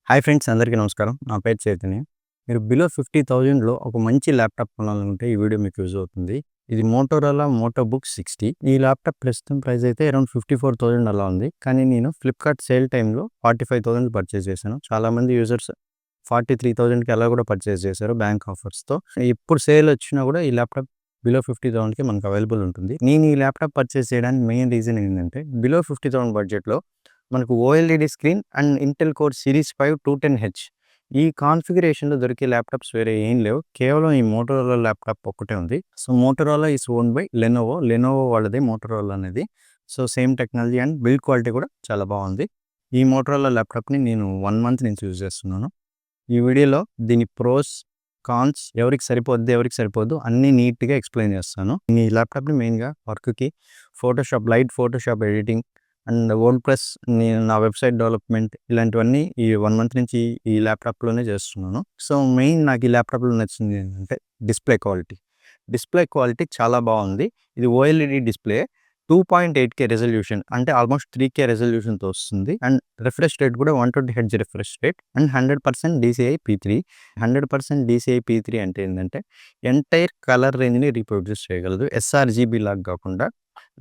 Hi friends, అందరికీ నమస్కారం. నా పేరు చైతన్య. మీరు బిలో 50,000లో ఒక మంచి ల్యాప్‌టాప్ కొనాలనుకుంటే ఈ వీడియో మీకు యూజ్ అవుతుంది. ఇది మోటోరోలా మోటోబుక్ 60. ఈ ల్యాప్‌టాప్ ప్రస్తుతం ప్రైస్ అయితే అరౌండ్ 54,000 అలా ఉంది. కానీ నేను ఫ్లిప్‌కార్ట్ సేల్ టైమ్‌లో 45,000 పర్చేస్ చేశాను. చాలామంది యూజర్స్ 43,000కి అలా కూడా పర్చేస్ చేశారు బ్యాంక్ ఆఫర్స్‌తో. ఎప్పుడు సేల్ వచ్చినా కూడా ఈ ల్యాప్‌టాప్ బిలో 50,000కి మనకు అవైలబుల్ ఉంటుంది. నేను ఈ ల్యాప్‌టాప్ పర్చేస్ చేయడానికి మెయిన్ రీజన్ ఏంటంటే బిలో 50,000 బడ్జెట్‌లో మనకు OLED screen and Intel core series 5 210H ఈ కాన్ఫిగరేషన్‌లో దొరికే ల్యాప్‌టాప్స్ వేరే ఏం లేవు. కేవలం ఈ మోటోరోలా ల్యాప్‌టాప్ ఒక్కటే ఉంది. So, Motorola is owned by Lenovo. Lenovo వాళ్ళదే మోటోరోలా అనేది. So, same technology and build quality కూడా చాలా బాగుంది. ఈ మోటోరోలా ల్యాప్‌టాప్‌ని నేను 1 మంత్ నుంచి యూజ్ చేస్తున్నాను. ఈ వీడియోలో దీని ప్రోస్, కాన్స్, ఎవరికి సరిపోద్ది, ఎవరికి సరిపోదు అన్నీ నీట్‌గా ఎక్స్‌ప్లెయిన్ చేస్తాను. ఈ ల్యాప్‌టాప్‌ని మెయిన్‌గా వర్క్‌కి light Photoshop editing and WordPress నేను నా వెబ్‌సైట్ డెవలప్‌మెంట్ ఇలాంటివన్నీ ఈ 1 మంత్ నుంచి ఈ ల్యాప్‌టాప్‌లోనే చేస్తున్నాను. సో, మెయిన్ నాకు ఈ ల్యాప్‌టాప్‌లో నచ్చింది ఏంటంటే డిస్‌ప్లే క్వాలిటీ. డిస్‌ప్లే క్వాలిటీ చాలా బాగుంది. ఇది ఓఎల్ఈడీ డిస్‌ప్లే 2.8K రెజల్యూషన్ అంటే ఆల్మోస్ట్ 3K రెజల్యూషన్‌తో వస్తుంది. అండ్ రిఫ్రెష్ రేట్ కూడా 120 hertz refresh rate and 100% DCI పీ3. 100% డీసీఐ పీ3 అంటే ఏంటంటే ఎంటైర్ కలర్ రేంజ్‌ని రీప్రొడ్యూస్ చేయగలదు. ఎస్ఆర్‌జీబీ లాగా కాకుండా,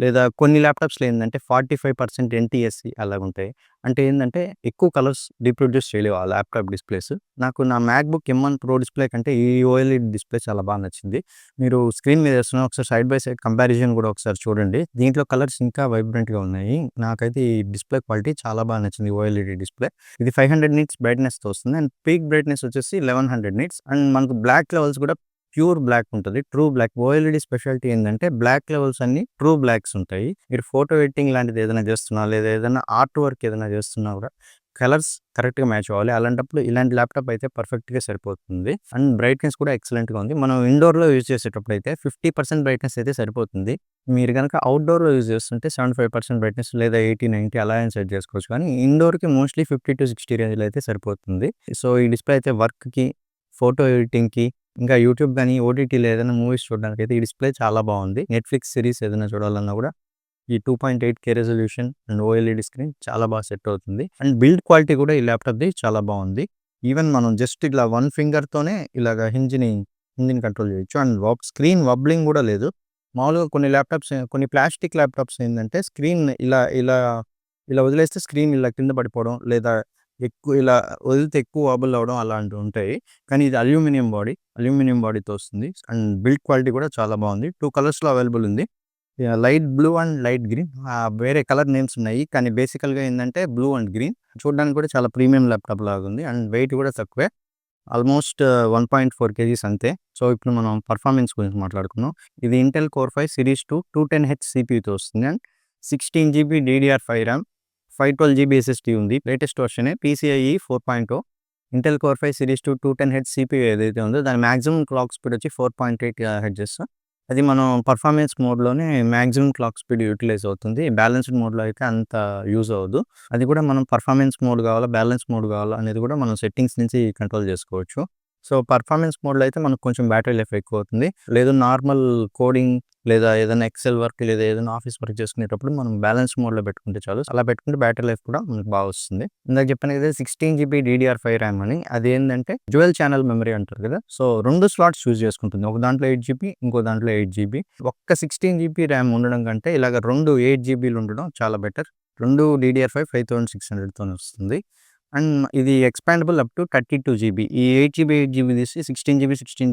లేదా కొన్ని ల్యాప్‌టాప్స్‌లో ఏందంటే 45% ఎన్టీఎస్‌సి అలాగుంటాయి. అంటే ఏందంటే ఎక్కువ కలర్స్ రీప్రొడ్యూస్ చేయలేవు ఆ ల్యాప్‌టాప్ డిస్‌ప్లేస్. నాకు నా మ్యాక్‌బుక్ M1 ప్రో డిస్‌ప్లే కంటే ఈ ఓఎల్ఈడీ డిస్‌ప్లే చాలా బాగా నచ్చింది. మీరు స్క్రీన్ మీద వేస్తున్న ఒకసారి సైడ్ బై సైడ్ కంపారిజన్ కూడా ఒకసారి చూడండి. దీంట్లో కలర్స్ ఇంకా వైబ్రెంట్‌గా ఉన్నాయి. నాకైతే ఈ డిస్‌ప్లే క్వాలిటీ చాలా బాగా నచ్చింది ఓఎల్ఈడీ డిస్‌ప్లే. ఇది 500 నిట్స్ బ్రైట్‌నెస్‌తో వస్తుంది. అండ్ పీక్ బ్రైట్‌నెస్ వచ్చేసి 1100 నిట్స్ అండ్ మనకు బ్లాక్ లెవెల్స్ కూడా ప్యూర్ బ్లాక్ ఉంటది. True black. ఓఎల్ఈడీ స్పెషాలిటీ ఏందంటే బ్లాక్ లెవెల్స్ అన్నీ ట్రూ బ్లాక్స్ ఉంటాయి. మీరు ఫోటో ఎడిటింగ్ లాంటిది ఏదైనా చేస్తున్నా, లేదా ఏదైనా ఆర్ట్ వర్క్ ఏదైనా చేస్తున్నా కూడా కలర్స్ కరెక్ట్‌గా మ్యాచ్ అవ్వాలి. అలాంటప్పుడు ఇలాంటి ల్యాప్‌టాప్ అయితే పర్ఫెక్ట్‌గా సరిపోతుంది. అండ్ బ్రైట్‌నెస్ కూడా ఎక్సలెంట్‌గా ఉంది. మనం ఇండోర్‌లో యూజ్ చేసేటప్పుడు అయితే 50% బ్రైట్‌నెస్ అయితే సరిపోతుంది. మీరు గనక అవుట్‌డోర్‌లో యూజ్ చేస్తుంటే 75% బ్రైట్‌నెస్ లేదా 80, 90 అలా అయినా సెట్ చేసుకోవచ్చు. కానీ ఇండోర్‌కి మోస్ట్‌లీ 50-60 రేంజ్‌లో అయితే సరిపోతుంది. సో, ఈ డిస్‌ప్లే అయితే వర్క్‌కి, ఫోటో ఎడిటింగ్‌కి, ఇంకా యూట్యూబ్ గానీ, ఓటీటీలో ఏదైనా మూవీస్ చూడడానికైతే ఈ డిస్‌ప్లే చాలా బాగుంది. నెట్‌ఫ్లిక్స్ సిరీస్ ఏదైనా చూడాలన్నా కూడా ఈ 2.8K resolution and OLED screen చాలా బాగా సెట్ అవుతుంది. అండ్ బిల్డ్ క్వాలిటీ కూడా ఈ ల్యాప్‌టాప్‌ది చాలా బాగుంది. ఈవెన్ మనం జస్ట్ ఇలా వన్ ఫింగర్‌తోనే ఇలాగ హింజ్‌ని కంట్రోల్ చేయొచ్చు. అండ్ స్క్రీన్ వబ్లింగ్ కూడా లేదు. మామూలుగా కొన్ని ప్లాస్టిక్ ల్యాప్‌టాప్స్ ఏందంటే స్క్రీన్ ఇలా ఇలా ఇలా వదిలేస్తే స్క్రీన్ ఇలా కింద పడిపోవడం, లేదా ఇలా వదిలితే ఎక్కువ వబుల్ అవ్వడం అలాంటివి ఉంటాయి. కానీ ఇది అల్యూమినియం బాడీతో వస్తుంది. అండ్ బిల్డ్ క్వాలిటీ కూడా చాలా బాగుంది. 2 కలర్స్‌లో అవైలబుల్ ఉంది. Light blue and light green. వేరే కలర్ నేమ్స్ ఉన్నాయి. కానీ బేసికల్‌గా ఏందంటే బ్లూ అండ్ గ్రీన్. చూడడానికి కూడా చాలా ప్రీమియం ల్యాప్‌టాప్ లాగుంది. అండ్ వెయిట్ కూడా తక్కువే. ఆల్మోస్ట్ 1.4 కేజీస్ అంతే. సో, ఇప్పుడు మనం పర్ఫార్మెన్స్ గురించి మాట్లాడుకుందాం. ఇది ఇంటెల్ కోర్ 5 సిరీస్ 2 210H సీపీయూతో వస్తుంది. And 16 GB DDR five RAM, 512 GB SSD ఉంది. లేటెస్ట్ వర్షనే PCIe 4.0. Intel core 5 series 2 210H CPU ఏదైతే ఉందో దాని మాక్సిమం క్లాక్ స్పీడ్ వచ్చి 4.8 హెర్ట్జ్. అది మనం పర్ఫార్మెన్స్ మోడ్‌లోనే మాక్సిమం క్లాక్ స్పీడ్ యుటిలైజ్ అవుతుంది. బ్యాలెన్స్డ్ మోడ్‌లో అయితే అంత యూజ్ అవ్వదు. అది కూడా మనం పర్ఫార్మెన్స్ మోడ్ కావాలా, బ్యాలెన్స్ మోడ్ కావాలా అనేది కూడా మనం సెట్టింగ్స్ నుంచి కంట్రోల్ చేసుకోవచ్చు. సో, పర్ఫార్మెన్స్ మోడ్‌లో అయితే మనకు కొంచెం బ్యాటరీ లైఫ్ ఎక్కువ అవుతుంది. లేదు నార్మల్ కోడింగ్, లేదా ఏదైనా ఎక్సెల్ వర్క్, లేదా ఏదైనా ఆఫీస్ వర్క్ చేసుకునేటప్పుడు మనం బ్యాలెన్స్ మోడ్‌లో పెట్టుకుంటే చాలు. అలా పెట్టుకుంటే బ్యాటరీ లైఫ్ కూడా మనకు బాగా వస్తుంది. ఇందాక చెప్పాను కదా 16 జీబీ డీడీఆర్5 ర్యామ్ అని. అదేంటంటే డ్యూయల్ ఛానల్ మెమరీ అంటారు కదా! సో, 2 స్లాట్స్ యూజ్ చేసుకుంటుంది. ఒక దాంట్లో 8 జీబీ, ఇంకో దాంట్లో 8 జీబీ. ఒక్క 16 జీబీ ర్యామ్ ఉండడం కంటే ఇలాగ 2 8 జీబీలు ఉండడం చాలా బెటర్. 2 డీడీఆర్5 5600తోనే వస్తుంది. అండ్ ఇది ఎక్స్పాండబుల్ అప్ టు 32 జీబీ. ఈ 8 జీబీ తీసి 16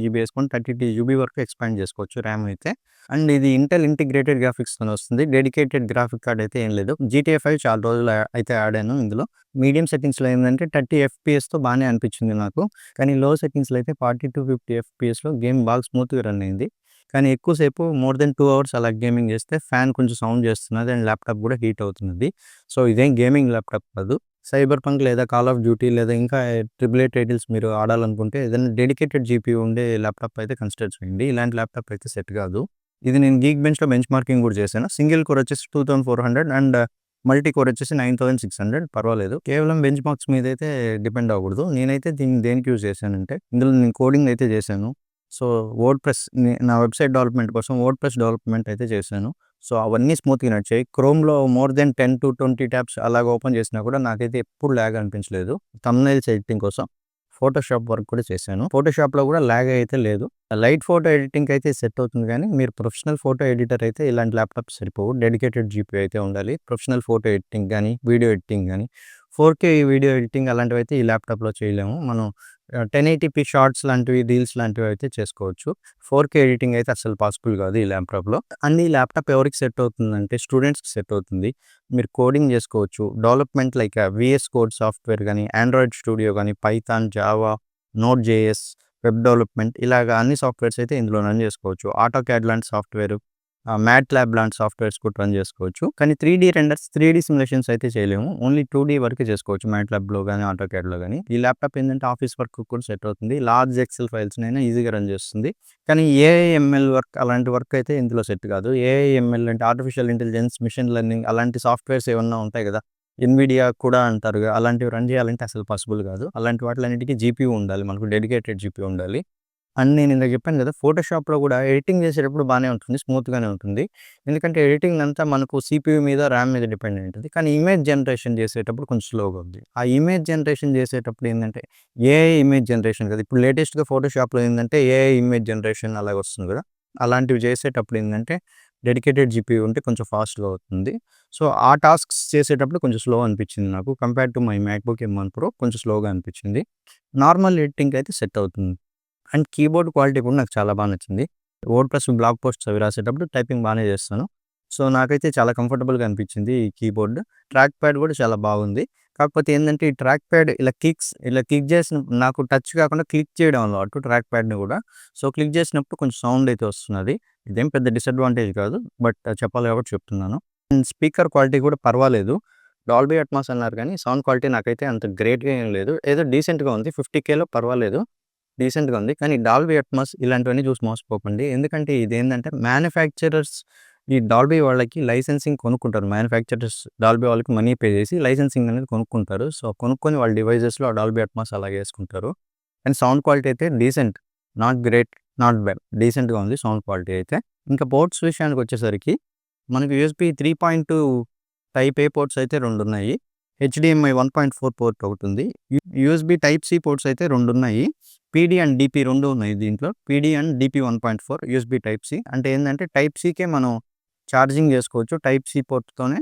జీబీ ఏసుకొని 32 జీబీ వరకు ఎక్స్పాండ్ చేసుకోవచ్చు ర్యామ్ అయితే. అండ్ ఇది ఇంటెల్ ఇంటిగ్రేటెడ్ గ్రాఫిక్స్‌తోని వస్తుంది. డెడికేటెడ్ గ్రాఫిక్ కార్డ్ అయితే ఏం లేదు. జీటీఏ 5 చాలా రోజులు అయితే ఆడాను ఇందులో. మీడియం సెట్టింగ్స్‌లో ఏందంటే 30 ఎఫ్‌పీఎస్‌తో బానే అనిపించింది నాకు. కానీ లో సెట్టింగ్స్‌లో అయితే 40-50 ఎఫ్‌పీఎస్‌లో గేమ్ బాగా స్మూత్‌గా రన్ అయింది. కానీ ఎక్కువ సేపు మోర్ దెన్ 2 అవర్స్ అలా గేమింగ్ చేస్తే ఫ్యాన్ కొంచెం సౌండ్ చేస్తున్నది. అండ్ ల్యాప్‌టాప్ కూడా హీట్ అవుతున్నది. సో, ఇదేం గేమింగ్ ల్యాప్‌టాప్ కాదు. సైబర్ పంక్, లేదా కాల్ ఆఫ్ డ్యూటీ, లేదా ఇంకా ట్రిపుల్ ఏ టైటిల్స్ మీరు ఆడాలనుకుంటే ఏదైనా డెడికేటెడ్ జీపీయూ ఉండే ల్యాప్‌టాప్ అయితే కన్సిడర్ చేయండి. ఇలాంటి ల్యాప్‌టాప్ అయితే సెట్ కాదు. ఇది నేను గీక్ బెంచ్‌లో బెంచ్ మార్కింగ్ కూడా చేశాను. సింగిల్ కోర్ వచ్చేసి 2400 అండ్ మల్టీ కోర్ వచ్చేసి 9600 పర్వాలేదు. కేవలం బెంచ్ మార్క్స్ మీద అయితే డిపెండ్ అవ్వకూడదు. నేనైతే దీన్ని దేనికి యూజ్ చేశానంటే ఇందులో నేను కోడింగ్ అయితే చేశాను. సో, నా వెబ్‌సైట్ డెవలప్‌మెంట్ కోసం వర్డ్‌ప్రెస్ డెవలప్‌మెంట్ అయితే చేశాను. సో, అవన్నీ స్మూత్‌గా నడిచాయి. క్రోమ్‌లో మోర్ దెన్ 10-20 ట్యాబ్స్ అలాగ ఓపెన్ చేసినా కూడా నాకైతే ఎప్పుడు ల్యాగ్ అనిపించలేదు. థంబ్‌నెయిల్స్ ఎడిటింగ్ కోసం ఫోటోషాప్ వర్క్ కూడా చేశాను. ఫోటోషాప్‌లో కూడా ల్యాగ్ అయితే లేదు. లైట్ ఫోటో ఎడిటింగ్‌కి అయితే సెట్ అవుతుంది గానీ, మీరు ప్రొఫెషనల్ ఫోటో ఎడిటర్ అయితే ఇలాంటి ల్యాప్‌టాప్స్ సరిపోవు. డెడికేటెడ్ జీపీయూ అయితే ఉండాలి. ప్రొఫెషనల్ ఫోటో ఎడిటింగ్ గానీ, వీడియో ఎడిటింగ్ గానీ, 4K వీడియో ఎడిటింగ్ అలాంటివైతే ఈ ల్యాప్‌టాప్‌లో చేయలేము. మనం 1080p షార్ట్స్ లాంటివి, రీల్స్ లాంటివి అయితే చేసుకోవచ్చు. 4K ఎడిటింగ్ అయితే అస్సలు పాసిబుల్ కాదు ఈ ల్యాప్‌టాప్‌లో. అండ్ ఈ ల్యాప్‌టాప్ ఎవరికి సెట్ అవుతుందంటే స్టూడెంట్స్‌కి సెట్ అవుతుంది. మీరు కోడింగ్ చేసుకోవచ్చు. Development like VS code software గానీ, ఆండ్రాయిడ్ స్టూడియో గానీ, Python, Java, node JS, web development ఇలాగ అన్ని సాఫ్ట్‌వేర్స్ అయితే ఇందులో రన్ చేసుకోవచ్చు. ఆటోకాడ్ లాంటి సాఫ్ట్‌వేర్, మ్యాట్లాబ్ లాంటి సాఫ్ట్‌వేర్స్ కూడా రన్ చేసుకోవచ్చు. కానీ 3D రెండర్స్, 3D సిమ్యులేషన్స్ అయితే చేయలేము. ఓన్లీ 2D వరకే చేసుకోవచ్చు మ్యాట్లాబ్‌లో గానీ, ఆటోకాడ్‌లో గానీ. ఈ ల్యాప్‌టాప్ ఏంటంటే ఆఫీస్ వర్క్ కూడా సెట్ అవుతుంది. లార్జ్ ఎక్సెల్ ఫైల్స్‌నైనా ఈజీగా రన్ చేస్తుంది. కానీ ఏఐ, ఎంఎల్ వర్క్ అలాంటి వర్క్ అయితే ఇందులో సెట్ కాదు. ఏఐ, ఎంఎల్ అంటే ఆర్టిఫిషియల్ ఇంటెలిజెన్స్, మెషిన్ లెర్నింగ్ అలాంటి సాఫ్ట్‌వేర్స్ ఏమన్నా ఉంటాయి కదా! ఎన్విడియా కూడా అంటారుగా అలాంటివి రన్ చేయాలంటే అసలు పాసిబుల్ కాదు. అలాంటి వాటిలన్నిటికి జీపీయూ ఉండాలి. మనకు డెడికేటెడ్ జీపీయూ ఉండాలి. అండ్ నేను ఇందాక చెప్పాను కదా! ఫోటోషాప్‌లో కూడా ఎడిటింగ్ చేసేటప్పుడు బానే ఉంటుంది. స్మూత్‌గానే ఉంటుంది. ఎందుకంటే ఎడిటింగ్ అంతా మనకు సీపీయూ మీద, ర్యామ్ మీద డిపెండ్ అయి ఉంటది. కానీ ఇమేజ్ జనరేషన్ చేసేటప్పుడు కొంచెం స్లోగా ఉంది. ఆ ఇమేజ్ జనరేషన్ చేసేటప్పుడు ఏందంటే ఏఐ ఇమేజ్ జనరేషన్ కదా! ఇప్పుడు లేటెస్ట్‌గా ఫోటోషాప్‌లో ఏందంటే ఏఐ ఇమేజ్ జనరేషన్ అలాగ వస్తుంది కదా! అలాంటివి చేసేటప్పుడు ఏందంటే డెడికేటెడ్ జీపీయూ ఉంటే కొంచెం ఫాస్ట్‌గా అవుతుంది. సో, ఆ టాస్క్స్ చేసేటప్పుడు కొంచెం స్లో అనిపించింది నాకు. Compare to my MacBook M1 Pro కొంచెం స్లోగా అనిపించింది. నార్మల్ ఎడిటింగ్‌కి అయితే సెట్ అవుతుంది. అండ్ కీబోర్డ్ క్వాలిటీ కూడా నాకు చాలా నచ్చింది. వర్డ్‌ప్రెస్ బ్లాగ్ పోస్ట్స్ అవి రాసేటప్పుడు టైపింగ్ బానే చేస్తాను. సో, నాకైతే చాలా కంఫర్టబుల్‌గా అనిపించింది ఈ కీబోర్డ్. ట్రాక్ ప్యాడ్ కూడా చాలా బాగుంది. కాకపోతే ఏందంటే ఈ ట్రాక్ ప్యాడ్ ఇలా క్లిక్ చేసిన నాకు టచ్ కాకుండా క్లిక్ చేయడం అలవాటు ట్రాక్ ప్యాడ్‌ని కూడా. సో, క్లిక్ చేసినప్పుడు కొంచెం సౌండ్ అయితే వస్తున్నది. ఇదేం పెద్ద డిసడ్వాంటేజ్ కాదు. బట్ చెప్పాలి కాబట్టి చెప్తున్నాను. అండ్ స్పీకర్ క్వాలిటీ కూడా పర్వాలేదు. డాల్బీ అట్మాస్ అన్నారు కానీ సౌండ్ క్వాలిటీ నాకైతే అంత గ్రేట్‌గా ఏం లేదు. ఏదో డీసెంట్‌గా ఉంది. 50,000లో పర్వాలేదు. డీసెంట్‌గా ఉంది. కానీ డాల్బీ అట్మాస్ ఇలాంటివన్నీ చూసి మోసపోకండి. ఎందుకంటే ఇదేందంటే మ్యానుఫ్యాక్చరర్స్ ఈ డాల్బీ వాళ్ళకి లైసెన్సింగ్ కొనుక్కుంటారు. మ్యానుఫ్యాక్చరర్స్ డాల్బీ వాళ్ళకి మనీ పే చేసి లైసెన్సింగ్ అనేది కొనుక్కుంటారు. సో, కొనుక్కొని వాళ్ళ డివైసెస్‌లో ఆ డాల్బీ అట్మాస్ అలాగే యేసుకుంటారు. అండ్ సౌండ్ క్వాలిటీ అయితే decent. Not great, not bad. డీసెంట్‌గా ఉంది సౌండ్ క్వాలిటీ అయితే. ఇంకా పోర్ట్స్ విషయానికొచ్చేసరికి మనకు యూఎస్‌బీ 3.2 టైప్ ఏ పోర్ట్స్ అయితే 2 ఉన్నాయి. హెచ్‌డీఎంఐ 1.4 పోర్ట్ ఒకటుంది. యూఎస్‌బీ టైప్ సి పోర్ట్స్ అయితే 2 ఉన్నాయి. పీడీ అండ్ డీపీ 2 ఉన్నాయి దీంట్లో. PD and DP 1.4 USB type C. అంటే ఏందంటే టైప్ సికే మనం ఛార్జింగ్ చేసుకోవచ్చు. టైప్ సి పోర్ట్‌తోనే.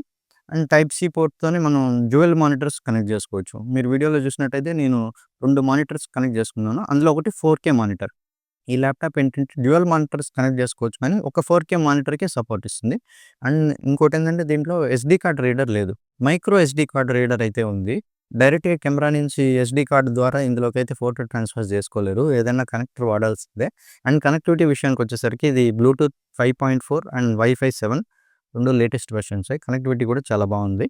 అండ్ టైప్ సి పోర్ట్‌తోనే మనం డ్యూయల్ మానిటర్స్ కనెక్ట్ చేసుకోవచ్చు. మీరు వీడియోలో చూసినట్టయితే నేను 2 మానిటర్స్ కనెక్ట్ చేసుకున్నాను. అందులో ఒకటి 4K మానిటర్. ఈ ల్యాప్‌టాప్ ఏంటంటే డ్యూయల్ మానిటర్స్ కనెక్ట్ చేసుకోవచ్చు కానీ ఒక 4K మానిటర్‌కే సపోర్ట్ ఇస్తుంది. అండ్ ఇంకోటేంటంటే దీంట్లో ఎస్‌డీ కార్డ్ రీడర్ లేదు. మైక్రో ఎస్‌డీ కార్డ్ రీడర్ అయితే ఉంది. డైరెక్ట్‌గా కెమెరా నుంచి ఎస్‌డీ కార్డ్ ద్వారా ఇందులోకైతే ఫోటో ట్రాన్స్‌ఫర్ చేసుకోలేరు. ఏదైనా కనెక్టర్ వాడాల్సిందే. అండ్ కనెక్టివిటీ విషయానికొచ్చేసరికి ఇది బ్లూటూత్ 5.4 అండ్ వైఫై 7 2 లేటెస్ట్ వెర్షన్సే. కనెక్టివిటీ కూడా చాలా బాగుంది.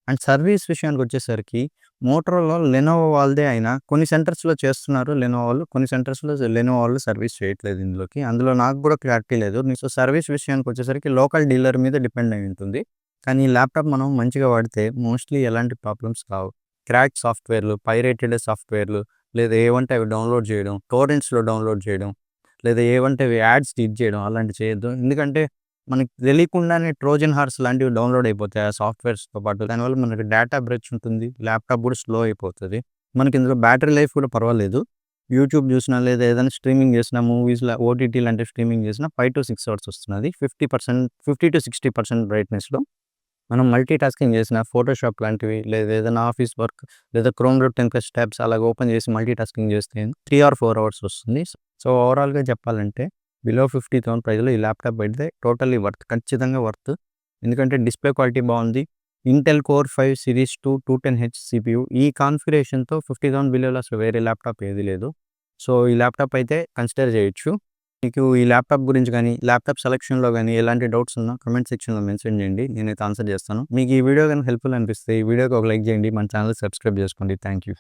అండ్ సర్వీస్ విషయానికొచ్చేసరికి మోటరోలా, లెనోవో వాళ్ళదే అయినా కొన్ని సెంటర్స్‌లో చేస్తున్నారు లెనోవో వాళ్ళు. కొన్ని సెంటర్స్‌లో లెనోవో వాళ్ళు సర్వీస్ చేయట్లేదు ఇందులోకి. అందులో నాకు కూడా క్లారిటీ లేదు. సో, సర్వీస్ విషయానికొచ్చేసరికి లోకల్ డీలర్ మీద డిపెండ్ అయి ఉంటుంది. కానీ ఈ ల్యాప్‌టాప్ మనం మంచిగా వాడితే మోస్ట్‌లీ ఎలాంటి ప్రాబ్లమ్స్ రావు. క్రాక్ సాఫ్ట్‌వేర్‌లు, పైరేటెడ్ సాఫ్ట్‌వేర్‌లు లేదా ఏవంటే అవి డౌన్‌లోడ్ చేయడం, టోరెంట్స్‌లో డౌన్‌లోడ్ చేయడం, లేదా ఏవంటే అవి యాడ్స్ క్లిక్ చేయడం అలాంటివి చేయొద్దు. ఎందుకంటే మనకి తెలియకుండానే ట్రోజన్ హార్స్ లాంటివి డౌన్‌లోడ్ అయిపోతాయి ఆ సాఫ్ట్‌వేర్స్‌తో పాటు. దానివల్ల మనకి డేటా బ్రెచ్ ఉంటుంది. ల్యాప్‌టాప్ కూడా స్లో అయిపోతది. మనకి ఇందులో బ్యాటరీ లైఫ్ కూడా పర్వాలేదు. యూట్యూబ్ చూసినా లేదా ఏదైనా స్ట్రీమింగ్ చేసినా మూవీస్‌ల ఓటీటీ లాంటి స్ట్రీమింగ్ చేసినా 5-6 అవర్స్ వస్తున్నది. 50-60% బ్రైట్‌నెస్‌లో. మనం మల్టీ టాస్కింగ్ చేసిన ఫోటోషాప్ లాంటివి లేదా ఏదైనా ఆఫీస్ వర్క్ లేదా క్రోమ్‌లో 10+ ట్యాబ్స్ అలాగ ఓపెన్ చేసి మల్టీ టాస్కింగ్ చేస్తే 3 ఆర్ 4 అవర్స్ వస్తుంది. సో, ఓవరాల్‌గా చెప్పాలంటే బిలో 50,000 ప్రైస్‌లో ఈ ల్యాప్‌టాప్ అయితే టోటల్లీ వర్త్. ఖచ్చితంగా వర్త్. ఎందుకంటే డిస్‌ప్లే క్వాలిటీ బాగుంది. Intel core 5 series 2 210H CPU ఈ కాన్ఫిగరేషన్‌తో 50,000 బిలోలో అసలు వేరే ల్యాప్‌టాప్ ఏది లేదు. సో, ఈ ల్యాప్‌టాప్ అయితే కన్సిడర్ చేయొచ్చు. మీకు ఈ ల్యాప్‌టాప్ గురించి గానీ, ల్యాప్‌టాప్ సెలక్షన్‌లో గానీ ఎలాంటి డౌట్స్ ఉన్నా కామెంట్ సెక్షన్‌లో మెన్షన్ చేయండి. నేనైతే ఆన్సర్ చేస్తాను. మీకు ఈ వీడియో గాని హెల్ప్‌ఫుల్ అనిపిస్తే ఈ వీడియోకి ఒక లైక్ చేయండి. మన ఛానెల్ సబ్స్క్రైబ్ చేసుకోండి. Thank you.